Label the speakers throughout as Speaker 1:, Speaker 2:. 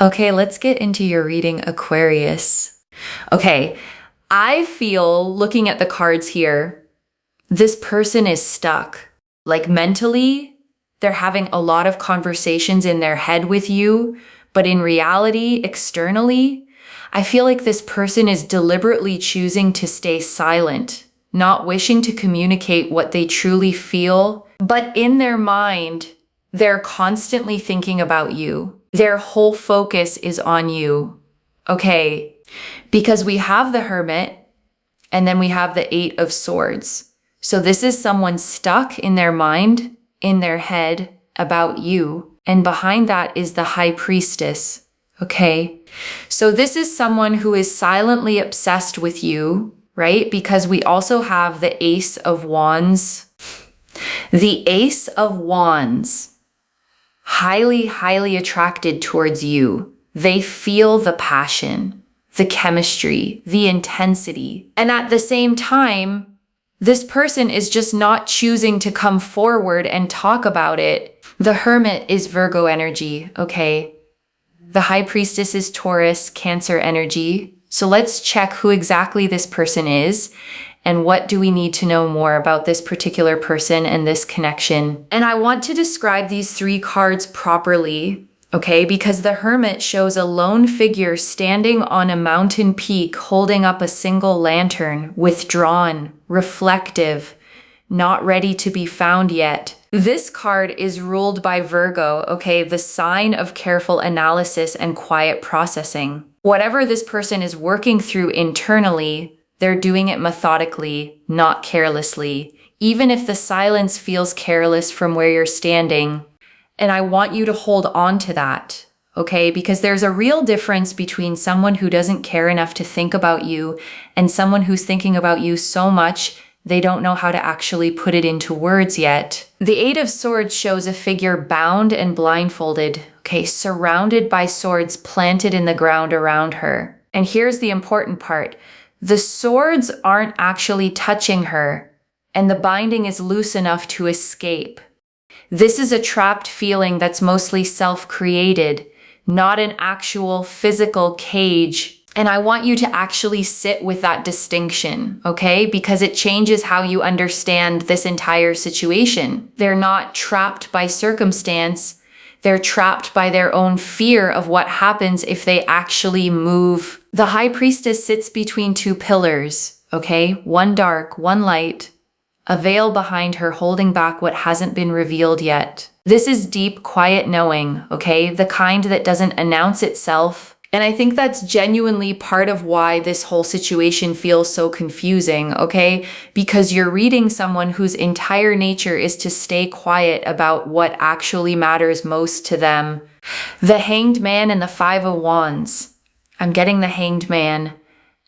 Speaker 1: Okay, let's get into your reading, Aquarius. Okay, I feel looking at the cards here, this person is stuck. Like mentally, they're having a lot of conversations in their head with you, but in reality, externally, I feel like this person is deliberately choosing to stay silent, not wishing to communicate what they truly feel, but in their mind, they're constantly thinking about you. Their whole focus is on you. Okay, because we have the Hermit and then we have the Eight of Swords. So this is someone stuck in their mind, in their head about you. And behind that is the High Priestess. Okay, so this is someone who is silently obsessed with you, right? Because we also have the Ace of Wands. The Ace of Wands, highly, highly attracted towards you. They feel the passion, the chemistry, the intensity. And at the same time, this person is just not choosing to come forward and talk about it. The Hermit is Virgo energy, okay? The High Priestess is Taurus, Cancer energy. So let's check who exactly this person is and what do we need to know more about this particular person and this connection. And I want to describe these three cards properly, okay? Because the Hermit shows a lone figure standing on a mountain peak holding up a single lantern, withdrawn, reflective, not ready to be found yet. This card is ruled by Virgo, okay, the sign of careful analysis and quiet processing. Whatever this person is working through internally, they're doing it methodically, not carelessly, even if the silence feels careless from where you're standing. And I want you to hold on to that, okay? Because there's a real difference between someone who doesn't care enough to think about you and someone who's thinking about you so much they don't know how to actually put it into words yet. The Eight of Swords shows a figure bound and blindfolded, okay, surrounded by swords planted in the ground around her. And here's the important part. The swords aren't actually touching her, and the binding is loose enough to escape. This is a trapped feeling that's mostly self-created, not an actual physical cage. And I want you to actually sit with that distinction, okay? Because it changes how you understand this entire situation. They're not trapped by circumstance. They're trapped by their own fear of what happens if they actually move. The High Priestess sits between two pillars, okay? One dark, one light, a veil behind her holding back what hasn't been revealed yet. This is deep, quiet knowing, okay? The kind that doesn't announce itself. And I think that's genuinely part of why this whole situation feels so confusing, okay? Because you're reading someone whose entire nature is to stay quiet about what actually matters most to them. The Hanged Man and the Five of Wands. I'm getting the Hanged Man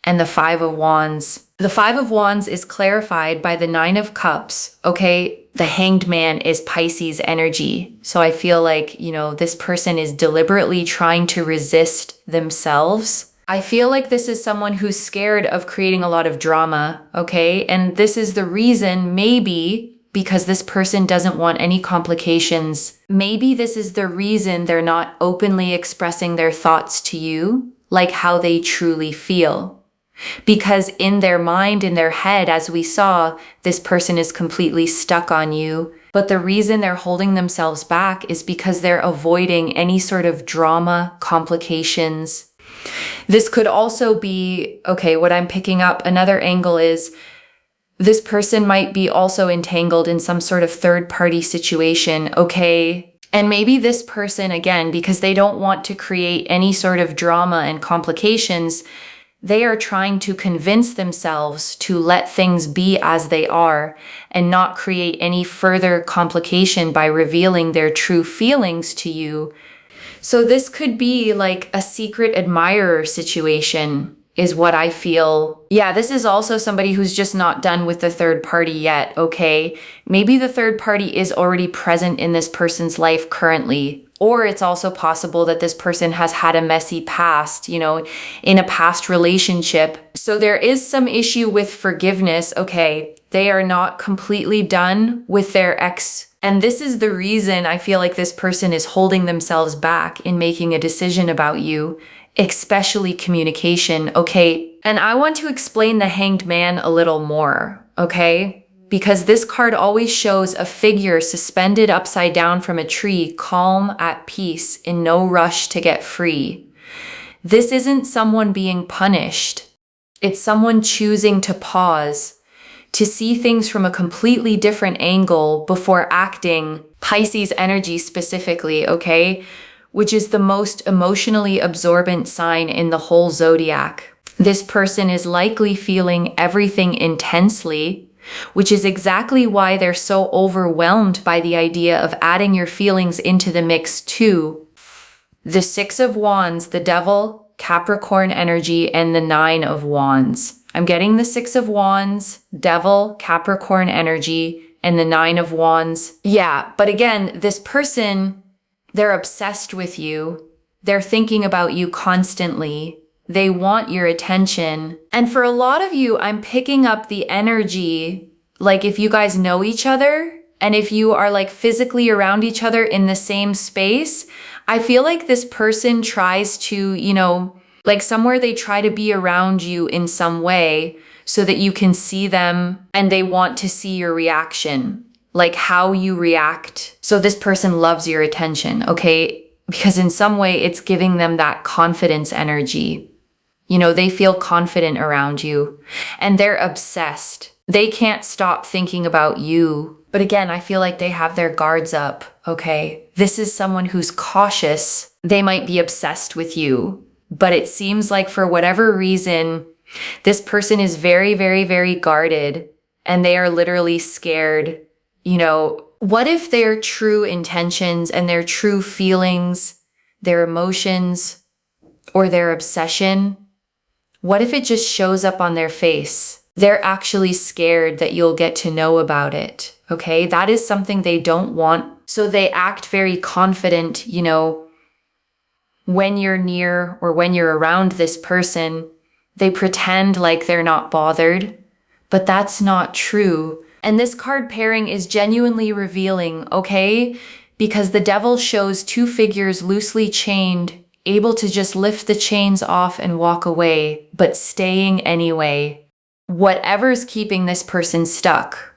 Speaker 1: and the Five of Wands. The Five of Wands is clarified by the Nine of Cups, okay? The Hanged Man is Pisces energy. So I feel like, this person is deliberately trying to resist themselves. I feel like this is someone who's scared of creating a lot of drama, okay? And this is the reason, maybe, because this person doesn't want any complications. Maybe this is the reason they're not openly expressing their thoughts to you, like how they truly feel. Because in their mind, in their head, as we saw, this person is completely stuck on you. But the reason they're holding themselves back is because they're avoiding any sort of drama, complications. This could also be, okay, what I'm picking up, another angle is this person might be also entangled in some sort of third-party situation, okay? And maybe this person, again, because they don't want to create any sort of drama and complications, they are trying to convince themselves to let things be as they are and not create any further complication by revealing their true feelings to you. So this could be like a secret admirer situation is what I feel. Yeah, this is also somebody who's just not done with the third party yet, okay? Maybe the third party is already present in this person's life currently. Or it's also possible that this person has had a messy past, in a past relationship. So there is some issue with forgiveness. Okay, they are not completely done with their ex And this is the reason I feel like this person is holding themselves back in making a decision about you, especially communication, okay? And I want to explain the Hanged Man a little more, okay? Because this card always shows a figure suspended upside down from a tree, calm, at peace, in no rush to get free. This isn't someone being punished. It's someone choosing to pause, to see things from a completely different angle before acting. Pisces energy specifically, okay? Which is the most emotionally absorbent sign in the whole zodiac. This person is likely feeling everything intensely, which is exactly why they're so overwhelmed by the idea of adding your feelings into the mix too. The Six of Wands, the Devil, Capricorn energy, and the Nine of Wands. I'm getting the Six of Wands, Devil, Capricorn energy, and the Nine of Wands. Yeah, but again, this person, they're obsessed with you. They're thinking about you constantly. They want your attention. And for a lot of you, I'm picking up the energy, like if you guys know each other, and if you are like physically around each other in the same space, I feel like this person tries to, like somewhere they try to be around you in some way so that you can see them and they want to see your reaction, like how you react. So this person loves your attention, okay? Because in some way it's giving them that confidence energy. They feel confident around you and they're obsessed. They can't stop thinking about you. But again, I feel like they have their guards up, okay? This is someone who's cautious. They might be obsessed with you, but it seems like for whatever reason, this person is very, very, very guarded and they are literally scared. What if their true intentions and their true feelings, their emotions, or their obsession, what if it just shows up on their face? They're actually scared that you'll get to know about it, okay? That is something they don't want. So they act very confident, when you're near or when you're around this person, they pretend like they're not bothered, but that's not true. And this card pairing is genuinely revealing, okay? Because the Devil shows two figures loosely chained, able to just lift the chains off and walk away, but staying anyway. Whatever's keeping this person stuck,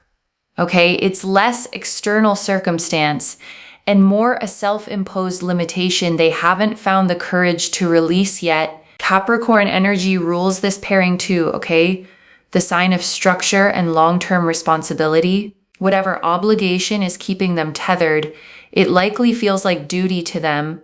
Speaker 1: okay? It's less external circumstance and more a self-imposed limitation they haven't found the courage to release yet. Capricorn energy rules this pairing too, okay? The sign of structure and long-term responsibility. Whatever obligation is keeping them tethered, it likely feels like duty to them,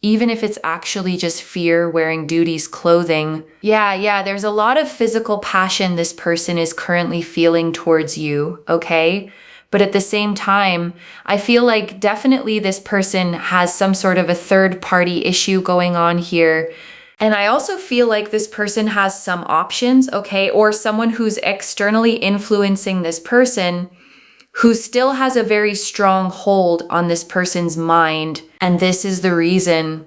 Speaker 1: even if it's actually just fear wearing duty's clothing. Yeah, there's a lot of physical passion this person is currently feeling towards you, okay? But at the same time, I feel like definitely this person has some sort of a third-party issue going on here. And I also feel like this person has some options, okay? Or someone who's externally influencing this person who still has a very strong hold on this person's mind. And this is the reason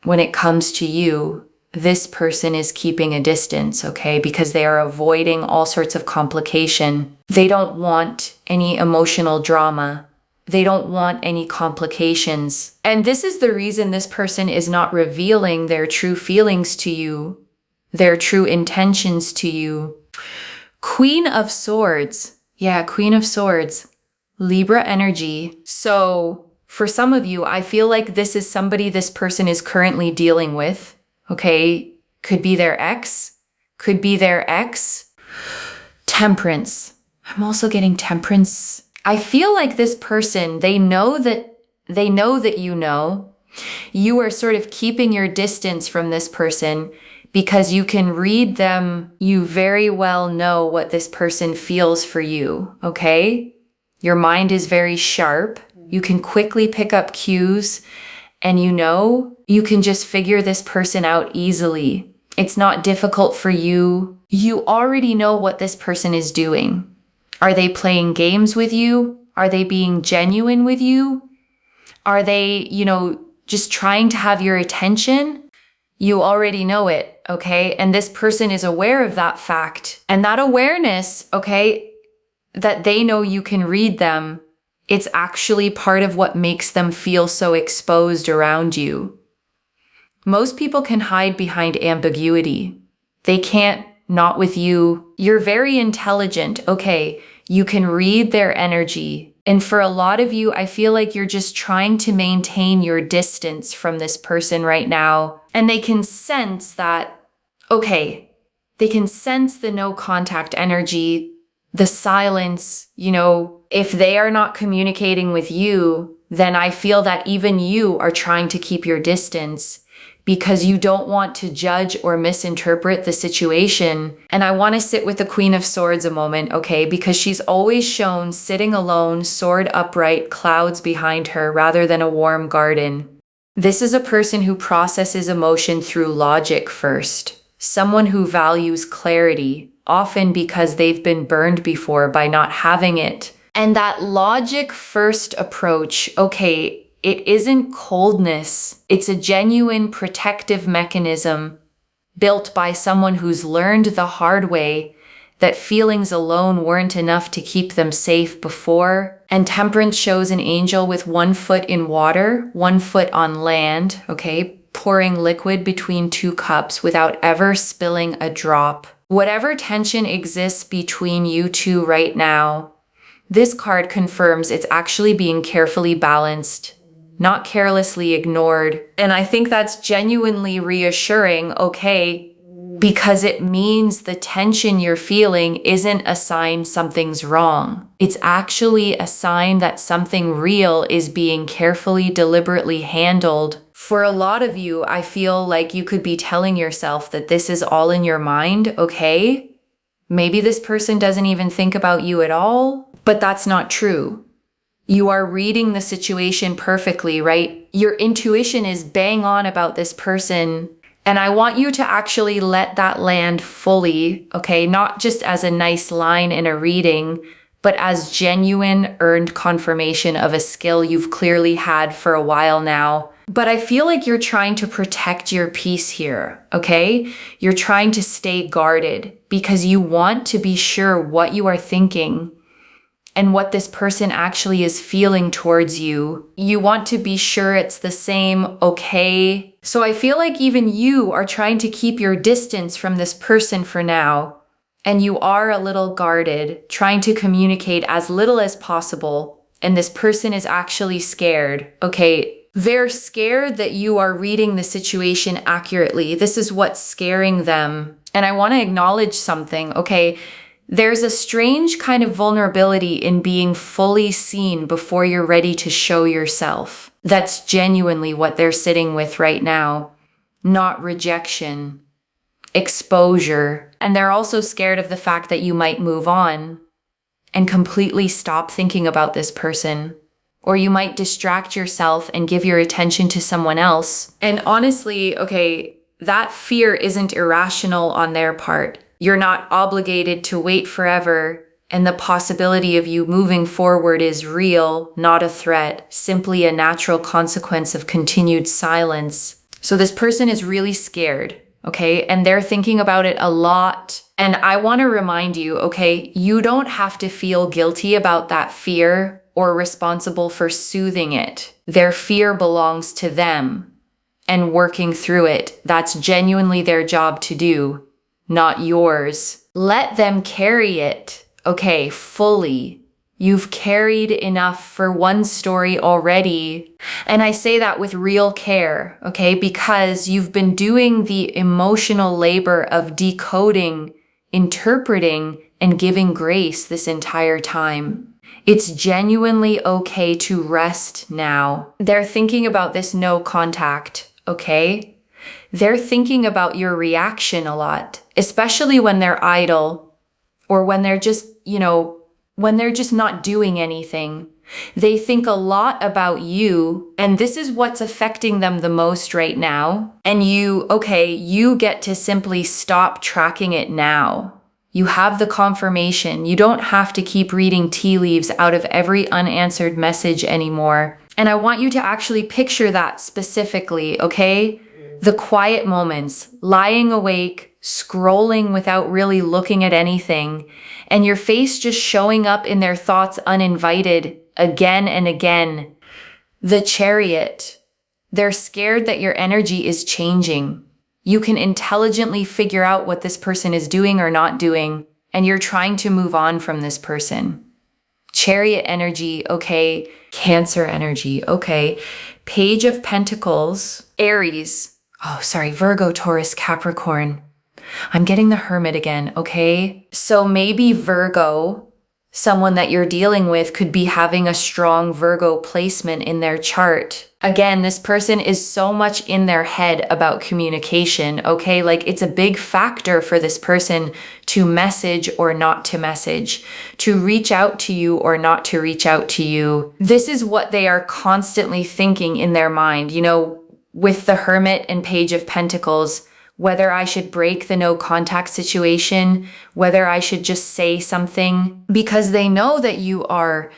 Speaker 1: when it comes to you, this person is keeping a distance, okay? Because they are avoiding all sorts of complication. They don't want any emotional drama. They don't want any complications. And this is the reason this person is not revealing their true feelings to you, their true intentions to you. Queen of Swords. Yeah, Queen of Swords. Libra energy. So for some of you, I feel like this is somebody this person is currently dealing with. Okay, could be their ex, could be their ex. Temperance. I'm also getting Temperance. I feel like this person, they know that you are sort of keeping your distance from this person because you can read them. You very well know what this person feels for you, okay? Your mind is very sharp. You can quickly pick up cues and you can just figure this person out easily. It's not difficult for you. You already know what this person is doing. Are they playing games with you? Are they being genuine with you? Are they, just trying to have your attention? You already know it, okay? And this person is aware of that fact. And that awareness, okay, that they know you can read them It's actually part of what makes them feel so exposed around you. Most people can hide behind ambiguity. They can't, not with you. You're very intelligent, okay? You can read their energy. And for a lot of you, I feel like you're just trying to maintain your distance from this person right now. And they can sense that, okay, they can sense the no contact energy, the silence. If they are not communicating with you, then I feel that even you are trying to keep your distance because you don't want to judge or misinterpret the situation. And I want to sit with the Queen of Swords a moment, okay? Because she's always shown sitting alone, sword upright, clouds behind her, rather than a warm garden. This is a person who processes emotion through logic first. Someone who values clarity, often because they've been burned before by not having it. And that logic first approach, okay, it isn't coldness. It's a genuine protective mechanism built by someone who's learned the hard way that feelings alone weren't enough to keep them safe before. And Temperance shows an angel with 1 foot in water, 1 foot on land, okay, pouring liquid between 2 cups without ever spilling a drop. Whatever tension exists between you two right now, this card confirms it's actually being carefully balanced, not carelessly ignored. And I think that's genuinely reassuring, okay, because it means the tension you're feeling isn't a sign something's wrong. It's actually a sign that something real is being carefully, deliberately handled. For a lot of you, I feel like you could be telling yourself that this is all in your mind, okay? Maybe this person doesn't even think about you at all, but that's not true. You are reading the situation perfectly, right? Your intuition is bang on about this person. And I want you to actually let that land fully, okay? Not just as a nice line in a reading, but as genuine earned confirmation of a skill you've clearly had for a while now. But I feel like you're trying to protect your peace here, okay? You're trying to stay guarded because you want to be sure what you are thinking and what this person actually is feeling towards you. You want to be sure it's the same, okay? So I feel like even you are trying to keep your distance from this person for now. And you are a little guarded, trying to communicate as little as possible. And this person is actually scared, okay? They're scared that you are reading the situation accurately. This is what's scaring them. And I want to acknowledge something, okay? There's a strange kind of vulnerability in being fully seen before you're ready to show yourself. That's genuinely what they're sitting with right now. Not rejection, exposure. And they're also scared of the fact that you might move on and completely stop thinking about this person. Or you might distract yourself and give your attention to someone else. And honestly, okay, that fear isn't irrational on their part. You're not obligated to wait forever, and the possibility of you moving forward is real, not a threat, simply a natural consequence of continued silence. So this person is really scared, okay? And they're thinking about it a lot. And I want to remind you, okay, you don't have to feel guilty about that fear or responsible for soothing it. Their fear belongs to them, and working through it, that's genuinely their job to do. Not yours. Let them carry it, okay, fully. You've carried enough for one story already. And I say that with real care, okay, because you've been doing the emotional labor of decoding, interpreting, and giving grace this entire time. It's genuinely okay to rest now. They're thinking about this no contact, okay? They're thinking about your reaction a lot, especially when they're idle or when they're just, when they're just not doing anything. They think a lot about you, and this is what's affecting them the most right now. And you get to simply stop tracking it now. You have the confirmation. You don't have to keep reading tea leaves out of every unanswered message anymore. And I want you to actually picture that specifically, okay? The quiet moments, lying awake, scrolling without really looking at anything, and your face just showing up in their thoughts uninvited, again and again. The Chariot. They're scared that your energy is changing. You can intelligently figure out what this person is doing or not doing, and you're trying to move on from this person. Chariot energy, okay. Cancer energy, okay. Page of Pentacles, Aries. Oh, sorry, Virgo, Taurus, Capricorn. I'm getting the Hermit again, okay? So maybe Virgo, someone that you're dealing with, could be having a strong Virgo placement in their chart. Again, this person is so much in their head about communication, okay? Like it's a big factor for this person to message or not to message, to reach out to you or not to reach out to you. This is what they are constantly thinking in their mind, you know, with the Hermit and Page of Pentacles, whether I should break the no contact situation, whether I should just say something, because they know that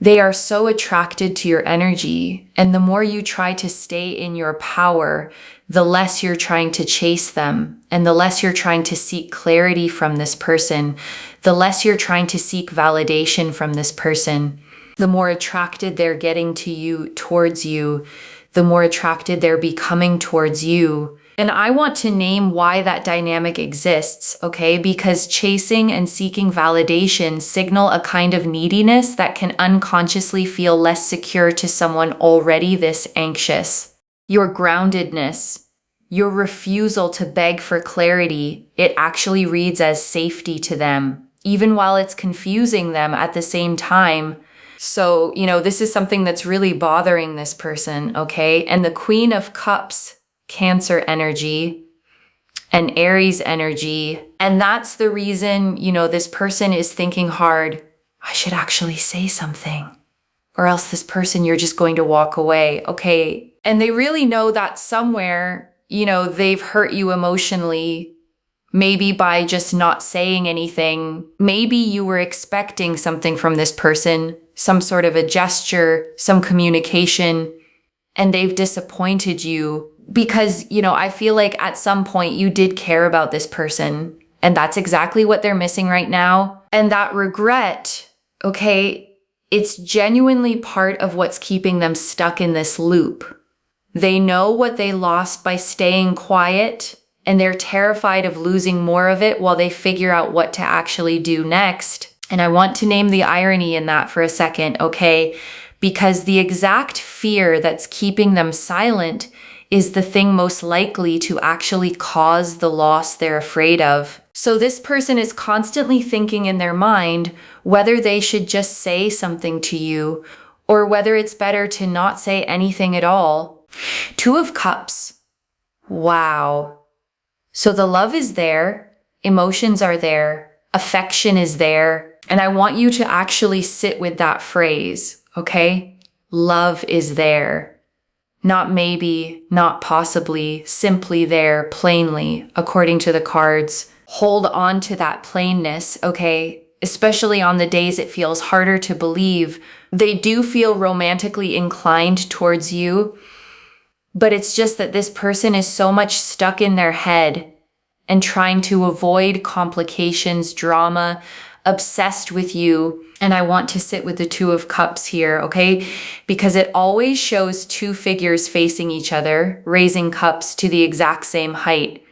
Speaker 1: they are so attracted to your energy. And the more you try to stay in your power, the less you're trying to chase them, and the less you're trying to seek clarity from this person, the less you're trying to seek validation from this person, the more attracted they're getting to you, towards you, the more attracted they're becoming towards you. And I want to name why that dynamic exists, okay? Because chasing and seeking validation signal a kind of neediness that can unconsciously feel less secure to someone already this anxious. Your groundedness, your refusal to beg for clarity, it actually reads as safety to them, even while it's confusing them at the same time. So, you know, this is something that's really bothering this person, okay? And the Queen of Cups, Cancer energy, and Aries energy. And that's the reason, you know, this person is thinking hard, I should actually say something, or else this person, you're just going to walk away, okay? And they really know that somewhere, you know, they've hurt you emotionally, maybe by just not saying anything. Maybe you were expecting something from this person, some sort of a gesture, some communication, and they've disappointed you. Because, you know, I feel like at some point you did care about this person, and that's exactly what they're missing right now. And that regret, okay, it's genuinely part of what's keeping them stuck in this loop. They know what they lost by staying quiet, and they're terrified of losing more of it while they figure out what to actually do next. And I want to name the irony in that for a second, okay? Because the exact fear that's keeping them silent is the thing most likely to actually cause the loss they're afraid of. So this person is constantly thinking in their mind whether they should just say something to you or whether it's better to not say anything at all. Two of Cups. Wow. So the love is there, emotions are there, affection is there, and I want you to actually sit with that phrase, okay? Love is there. Not maybe, not possibly, simply there, plainly, according to the cards. Hold on to that plainness, okay? Especially on the days it feels harder to believe. They do feel romantically inclined towards you, but it's just that this person is so much stuck in their head and trying to avoid complications, drama, obsessed with you. And I want to sit with the Two of Cups here, okay? Because it always shows two figures facing each other, raising cups to the exact same height.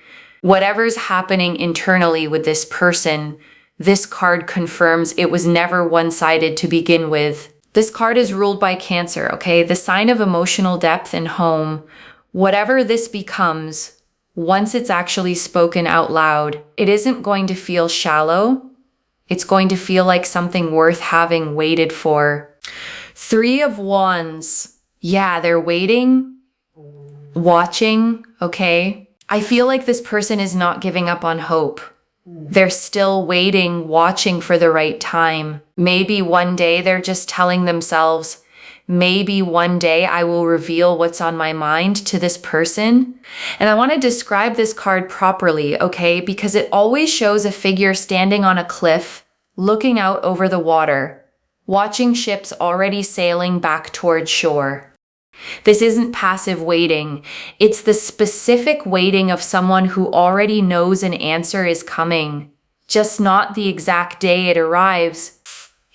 Speaker 1: Whatever's happening internally with this person, this card confirms it was never one-sided to begin with. This card is ruled by Cancer, okay? The sign of emotional depth and home. Whatever this becomes, once it's actually spoken out loud, it isn't going to feel shallow. It's going to feel like something worth having waited for. Three of Wands. Yeah, they're waiting, watching, okay? I feel like this person is not giving up on hope. They're still waiting, watching for the right time. Maybe one day they're just telling themselves, maybe one day I will reveal what's on my mind to this person. And I want to describe this card properly, okay? Because it always shows a figure standing on a cliff, looking out over the water, watching ships already sailing back toward shore. This isn't passive waiting. It's the specific waiting of someone who already knows an answer is coming, just not the exact day it arrives.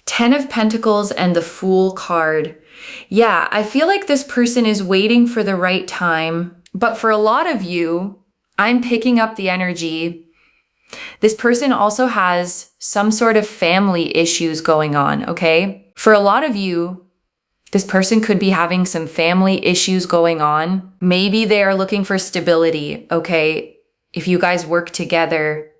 Speaker 1: Ten of Pentacles and the Fool card. Yeah, I feel like this person is waiting for the right time. But for a lot of you, I'm picking up the energy. This person also has some sort of family issues going on, okay? For a lot of you, this person could be having some family issues going on. Maybe they are looking for stability, okay? If you guys work together,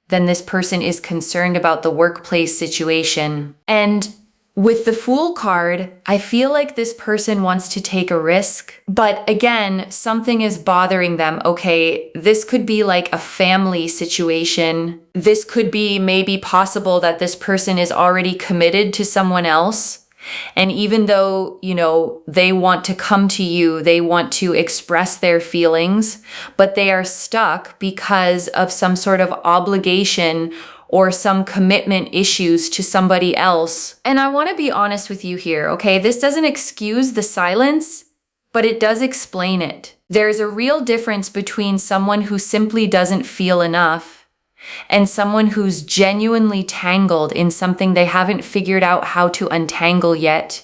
Speaker 1: then this person is concerned about the workplace situation. And with the Fool card, I feel like this person wants to take a risk, but again, something is bothering them. Okay, this could be like a family situation. This could be maybe possible that this person is already committed to someone else. And even though, they want to come to you, they want to express their feelings, but they are stuck because of some sort of obligation or some commitment issues to somebody else. And I want to be honest with you here, okay? This doesn't excuse the silence, but it does explain it. There's a real difference between someone who simply doesn't feel enough and someone who's genuinely tangled in something they haven't figured out how to untangle yet.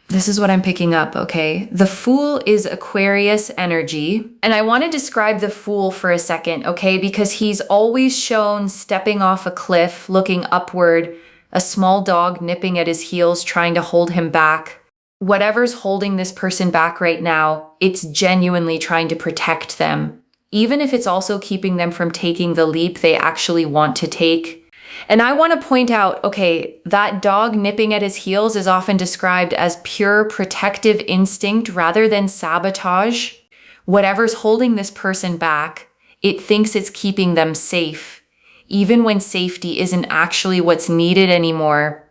Speaker 1: This is what I'm picking up, okay? The Fool is Aquarius energy. And I want to describe the Fool for a second, okay? Because he's always shown stepping off a cliff, looking upward, a small dog nipping at his heels, trying to hold him back. Whatever's holding this person back right now, it's genuinely trying to protect them. Even if it's also keeping them from taking the leap they actually want to take. And I want to point out, okay, that dog nipping at his heels is often described as pure protective instinct rather than sabotage. Whatever's holding this person back, it thinks it's keeping them safe, even when safety isn't actually what's needed anymore.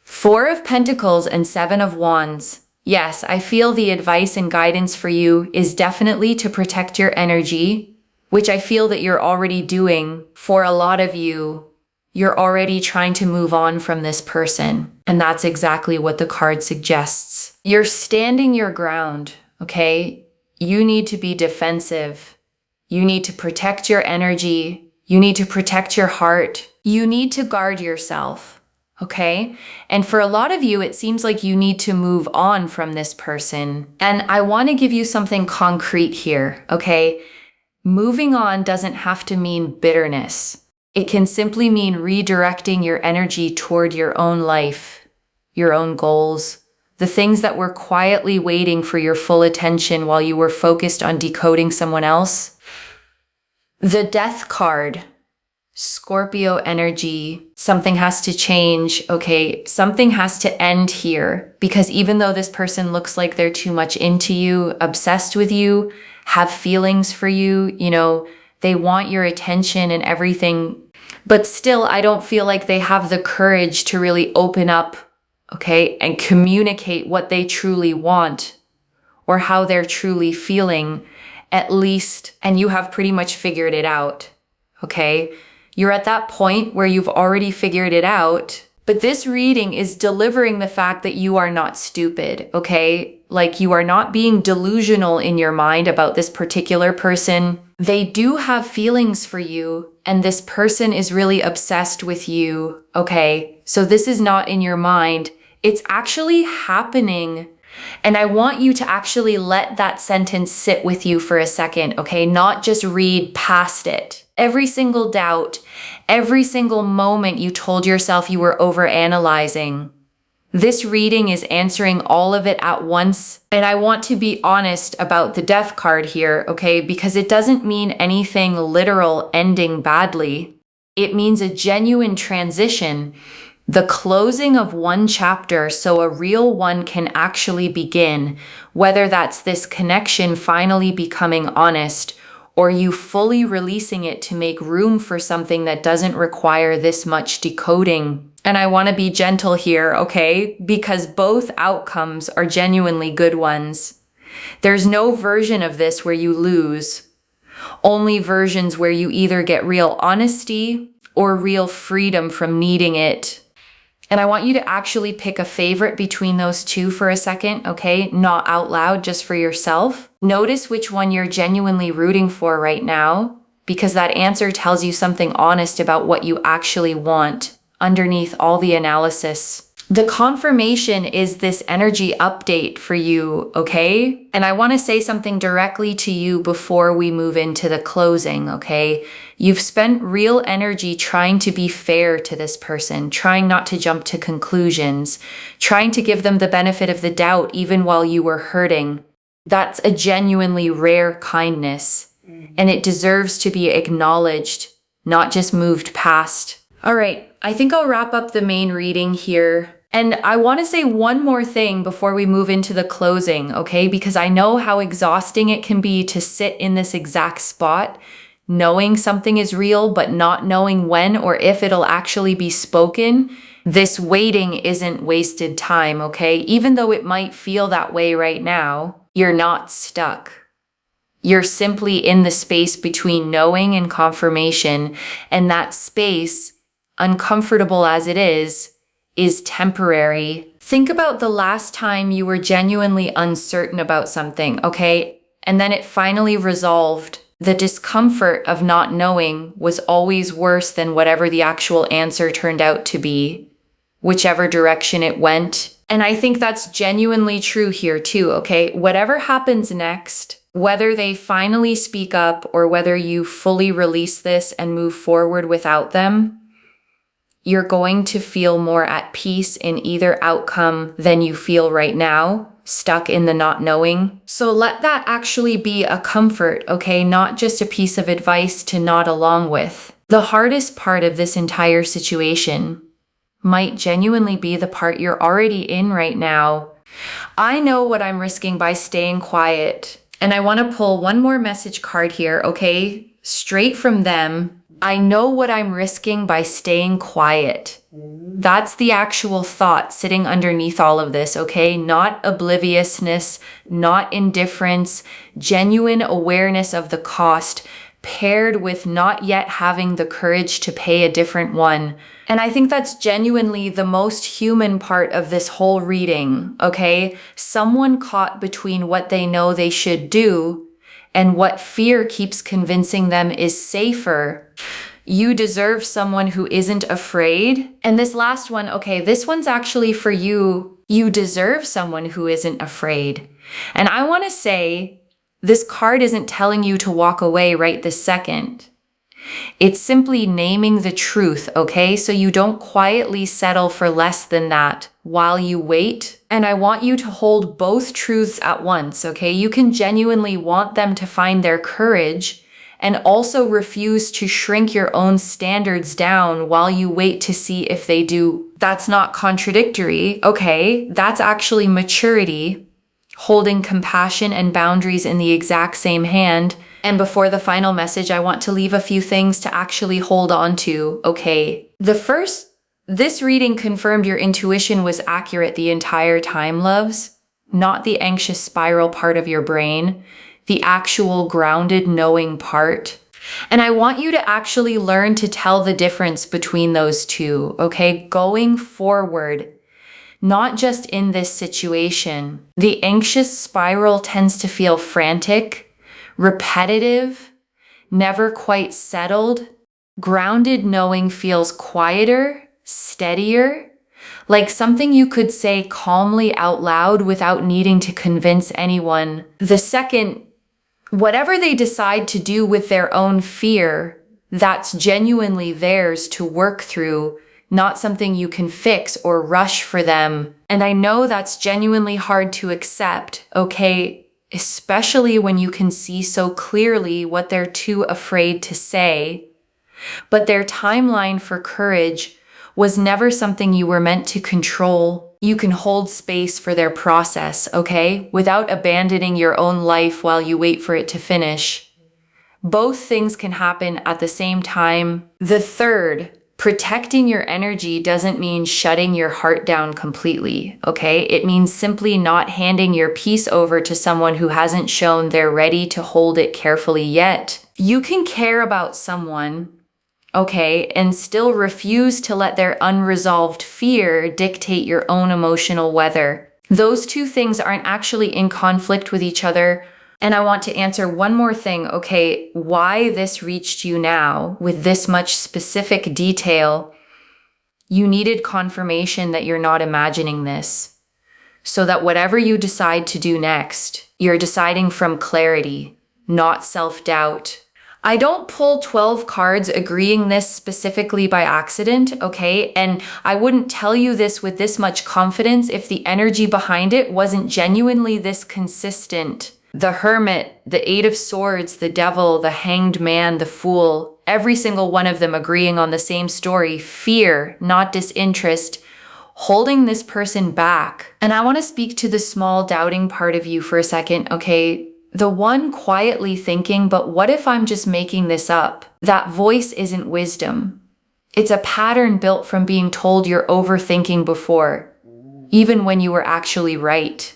Speaker 1: Four of Pentacles and Seven of Wands. Yes, I feel the advice and guidance for you is definitely to protect your energy, which I feel that you're already doing. For a lot of you, you're already trying to move on from this person. And that's exactly what the card suggests. You're standing your ground, okay? You need to be defensive. You need to protect your energy. You need to protect your heart. You need to guard yourself, okay? And for a lot of you, it seems like you need to move on from this person. And I want to give you something concrete here, okay? Moving on doesn't have to mean bitterness. It can simply mean redirecting your energy toward your own life, your own goals, the things that were quietly waiting for your full attention while you were focused on decoding someone else. The Death card, Scorpio energy, something has to change, okay? Something has to end here because even though this person looks like they're too much into you, obsessed with you, have feelings for you, they want your attention and everything. But still, I don't feel like they have the courage to really open up, okay, and communicate what they truly want or how they're truly feeling, at least, and you have pretty much figured it out, okay? You're at that point where you've already figured it out, but this reading is delivering the fact that you are not stupid, okay? Like you are not being delusional in your mind about this particular person. They do have feelings for you, and this person is really obsessed with you, okay? So this is not in your mind. It's actually happening. And I want you to actually let that sentence sit with you for a second, okay? Not just read past it. Every single doubt, every single moment you told yourself you were overanalyzing. This reading is answering all of it at once. And I want to be honest about the Death card here, okay? Because it doesn't mean anything literal ending badly. It means a genuine transition, the closing of one chapter so a real one can actually begin, whether that's this connection finally becoming honest or you fully releasing it to make room for something that doesn't require this much decoding. And I want to be gentle here, okay? Because both outcomes are genuinely good ones. There's no version of this where you lose. Only versions where you either get real honesty or real freedom from needing it. And I want you to actually pick a favorite between those two for a second, okay? Not out loud, just for yourself. Notice which one you're genuinely rooting for right now, because that answer tells you something honest about what you actually want underneath all the analysis. The confirmation is this energy update for you, okay? And I want to say something directly to you before we move into the closing, okay? You've spent real energy trying to be fair to this person, trying not to jump to conclusions, trying to give them the benefit of the doubt even while you were hurting. That's a genuinely rare kindness, and it deserves to be acknowledged, not just moved past. All right, I think I'll wrap up the main reading here. And I want to say one more thing before we move into the closing, okay? Because I know how exhausting it can be to sit in this exact spot, knowing something is real, but not knowing when or if it'll actually be spoken. This waiting isn't wasted time, okay? Even though it might feel that way right now, you're not stuck. You're simply in the space between knowing and confirmation, and that space, uncomfortable as it is temporary. Think about the last time you were genuinely uncertain about something, okay? And then it finally resolved. The discomfort of not knowing was always worse than whatever the actual answer turned out to be, whichever direction it went. And I think that's genuinely true here too, okay? Whatever happens next, whether they finally speak up or whether you fully release this and move forward without them, you're going to feel more at peace in either outcome than you feel right now, stuck in the not knowing. So let that actually be a comfort, okay? Not just a piece of advice to nod along with. The hardest part of this entire situation might genuinely be the part you're already in right now. I know what I'm risking by staying quiet. And I want to pull one more message card here, okay? Straight from them. I know what I'm risking by staying quiet. That's the actual thought sitting underneath all of this, okay? Not obliviousness, not indifference, genuine awareness of the cost, paired with not yet having the courage to pay a different one. And I think that's genuinely the most human part of this whole reading, okay? Someone caught between what they know they should do and what fear keeps convincing them is safer. You deserve someone who isn't afraid. And this last one, okay, this one's actually for you. You deserve someone who isn't afraid. And I want to say, this card isn't telling you to walk away right this second. It's simply naming the truth, okay? So you don't quietly settle for less than that while you wait. And I want you to hold both truths at once, okay? You can genuinely want them to find their courage and also refuse to shrink your own standards down while you wait to see if they do. That's not contradictory, okay? That's actually maturity, holding compassion and boundaries in the exact same hand. And before the final message, I want to leave a few things to actually hold on to, okay? This reading confirmed your intuition was accurate the entire time, loves. Not the anxious spiral part of your brain, the actual grounded knowing part. And I want you to actually learn to tell the difference between those two, okay? Going forward, not just in this situation. The anxious spiral tends to feel frantic, repetitive, never quite settled. Grounded knowing feels quieter, steadier, like something you could say calmly out loud without needing to convince anyone. The second, whatever they decide to do with their own fear, that's genuinely theirs to work through, not something you can fix or rush for them. And I know that's genuinely hard to accept, okay? Especially when you can see so clearly what they're too afraid to say. But their timeline for courage was never something you were meant to control. You can hold space for their process, okay? Without abandoning your own life while you wait for it to finish. Both things can happen at the same time. The third, protecting your energy doesn't mean shutting your heart down completely, okay? It means simply not handing your peace over to someone who hasn't shown they're ready to hold it carefully yet. You can care about someone, okay, and still refuse to let their unresolved fear dictate your own emotional weather. Those two things aren't actually in conflict with each other. And I want to answer one more thing, okay, why this reached you now with this much specific detail. You needed confirmation that you're not imagining this, so that whatever you decide to do next, you're deciding from clarity, not self-doubt. I don't pull 12 cards agreeing this specifically by accident, okay? And I wouldn't tell you this with this much confidence if the energy behind it wasn't genuinely this consistent. The Hermit, the Eight of Swords, the Devil, the Hanged Man, the Fool, every single one of them agreeing on the same story: fear, not disinterest, holding this person back. And I want to speak to the small doubting part of you for a second, okay? The one quietly thinking, but what if I'm just making this up? That voice isn't wisdom. It's a pattern built from being told you're overthinking before, even when you were actually right.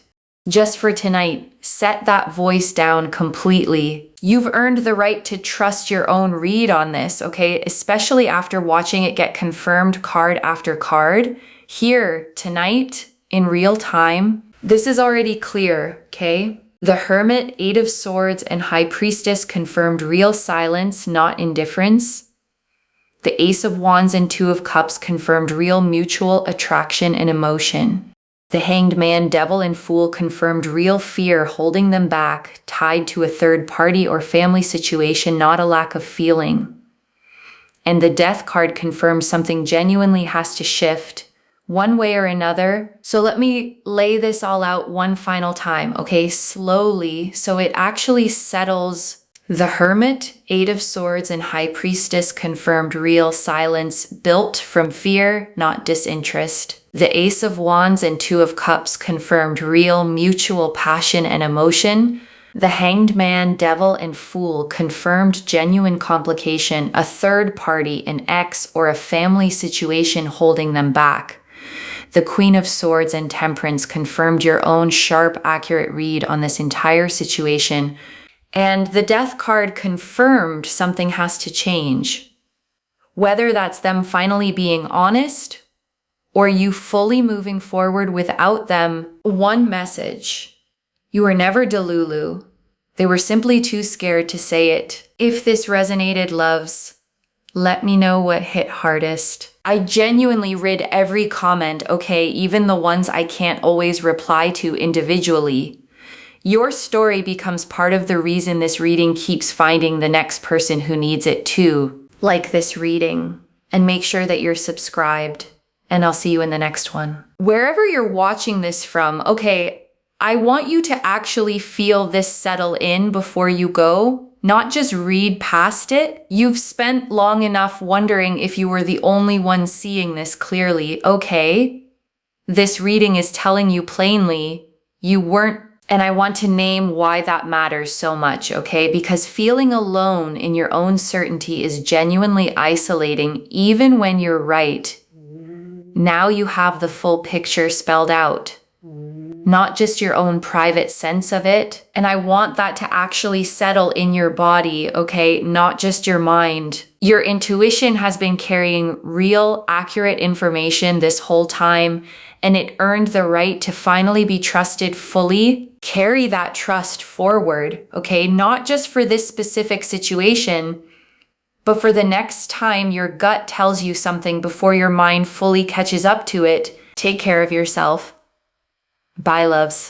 Speaker 1: Just for tonight, set that voice down completely. You've earned the right to trust your own read on this, okay? Especially after watching it get confirmed card after card. Here, tonight, in real time, this is already clear, okay? The Hermit, Eight of Swords, and High Priestess confirmed real silence, not indifference. The Ace of Wands and Two of Cups confirmed real mutual attraction and emotion. The Hanged Man, Devil, and Fool confirmed real fear holding them back, tied to a third party or family situation, not a lack of feeling. And the Death card confirms something genuinely has to shift, one way or another. So let me lay this all out one final time, okay? Slowly, so it actually settles. The Hermit, Eight of Swords, and High Priestess confirmed real silence built from fear, not disinterest. The Ace of Wands and Two of Cups confirmed real mutual passion and emotion. The Hanged Man, Devil, and Fool confirmed genuine complication, a third party, an ex, or a family situation holding them back. The Queen of Swords and Temperance confirmed your own sharp, accurate read on this entire situation. And the Death card confirmed something has to change. Whether that's them finally being honest or you fully moving forward without them. One message: you were never Delulu. They were simply too scared to say it. If this resonated, loves, let me know what hit hardest. I genuinely read every comment, okay, even the ones I can't always reply to individually. Your story becomes part of the reason this reading keeps finding the next person who needs it too. Like this reading, and make sure that you're subscribed, and I'll see you in the next one. Wherever you're watching this from, okay, I want you to actually feel this settle in before you go. Not just read past it. You've spent long enough wondering if you were the only one seeing this clearly. Okay, this reading is telling you plainly you weren't, and I want to name why that matters so much, okay? Because feeling alone in your own certainty is genuinely isolating, even when you're right. Now you have the full picture spelled out. Not just your own private sense of it. And I want that to actually settle in your body, okay? Not just your mind. Your intuition has been carrying real, accurate information this whole time, and it earned the right to finally be trusted fully. Carry that trust forward, okay? Not just for this specific situation, but for the next time your gut tells you something before your mind fully catches up to it. Take care of yourself. Bye, loves.